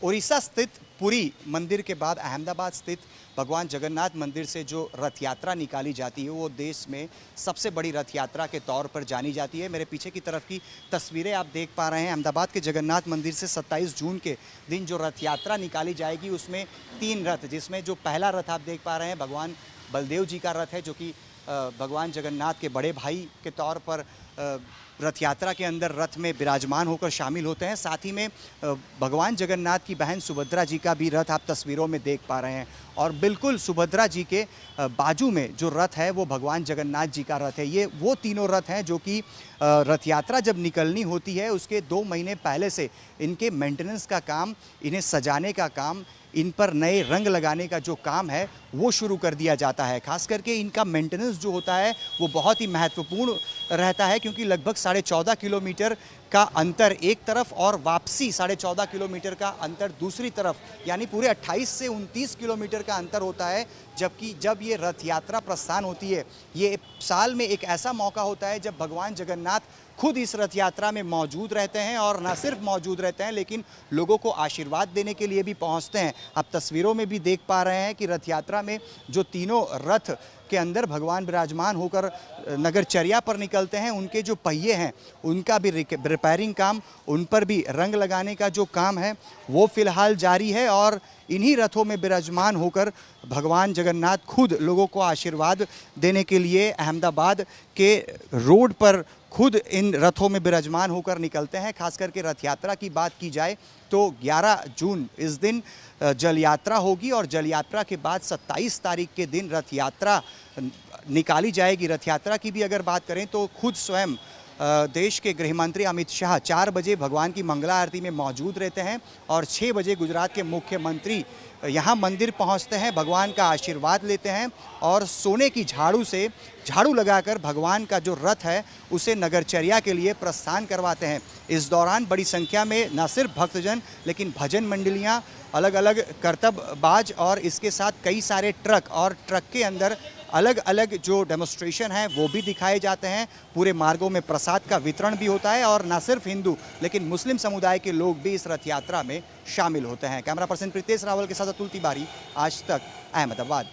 उड़ीसा स्थित पुरी मंदिर के बाद अहमदाबाद स्थित भगवान जगन्नाथ मंदिर से जो रथ यात्रा निकाली जाती है वो देश में सबसे बड़ी रथ यात्रा के तौर पर जानी जाती है। मेरे पीछे की तरफ की तस्वीरें आप देख पा रहे हैं। अहमदाबाद के जगन्नाथ मंदिर से 27 जून के दिन जो रथ यात्रा निकाली जाएगी उसमें 3 रथ, जिसमें जो पहला रथ आप देख पा रहे हैं भगवान बलदेव जी का रथ है, जो कि भगवान जगन्नाथ के बड़े भाई के तौर पर रथ यात्रा के अंदर रथ में विराजमान होकर शामिल होते हैं। साथ ही में भगवान जगन्नाथ की बहन सुभद्रा जी का भी रथ आप तस्वीरों में देख पा रहे हैं और बिल्कुल सुभद्रा जी के बाजू में जो रथ है वो भगवान जगन्नाथ जी का रथ है। ये वो तीनों रथ हैं जो कि रथ यात्रा जब निकलनी होती है उसके 2 महीने पहले से इनके मेंटेनेंस का काम, इन्हें सजाने का काम, इन पर नए रंग लगाने का जो काम है वो शुरू कर दिया जाता है। खास करके इनका मेंटेनेंस जो होता है वो बहुत ही महत्वपूर्ण रहता है, क्योंकि लगभग 14.5 किलोमीटर का अंतर एक तरफ और वापसी 14.5 किलोमीटर का अंतर दूसरी तरफ, यानी पूरे 28 से 29 किलोमीटर का अंतर होता है। जबकि जब ये रथ यात्रा प्रस्थान होती है, ये साल में एक ऐसा मौका होता है जब भगवान जगन्नाथ खुद इस रथ यात्रा में मौजूद रहते हैं और न सिर्फ मौजूद रहते हैं लेकिन लोगों को आशीर्वाद देने के लिए भी पहुंचते हैं। आप तस्वीरों में भी देख पा रहे हैं कि रथ यात्रा में जो तीनों रथ के अंदर भगवान विराजमान होकर नगरचर्या पर निकलते हैं, उनके जो पहिए हैं उनका भी रिपेयरिंग काम, उन पर भी रंग लगाने का जो काम है वो फिलहाल जारी है और इन्हीं रथों में विराजमान होकर भगवान जगन्नाथ खुद लोगों को आशीर्वाद देने के लिए अहमदाबाद के रोड पर खुद इन रथों में विराजमान होकर निकलते हैं। खास करके रथ यात्रा की बात की जाए तो 11 जून इस दिन जल यात्रा होगी और जल यात्रा के बाद 27 तारीख के दिन रथ यात्रा निकाली जाएगी। रथ यात्रा की भी अगर बात करें तो खुद स्वयं देश के गृह मंत्री अमित शाह 4 बजे भगवान की मंगला आरती में मौजूद रहते हैं और 6 बजे गुजरात के मुख्यमंत्री यहाँ मंदिर पहुँचते हैं, भगवान का आशीर्वाद लेते हैं और सोने की झाड़ू से झाड़ू लगाकर भगवान का जो रथ है उसे नगरचर्या के लिए प्रस्थान करवाते हैं। इस दौरान बड़ी संख्या में न सिर्फ भक्तजन लेकिन भजन मंडलियाँ, अलग अलग करतबबाज और इसके साथ कई सारे ट्रक और ट्रक के अंदर अलग अलग जो डेमोन्स्ट्रेशन है वो भी दिखाए जाते हैं। पूरे मार्गों में प्रसाद का वितरण भी होता है और न सिर्फ हिंदू लेकिन मुस्लिम समुदाय के लोग भी इस रथ यात्रा में शामिल होते हैं। कैमरा पर्सन प्रीतेश रावल के साथ अतुल तिवारी, आज तक, अहमदाबाद।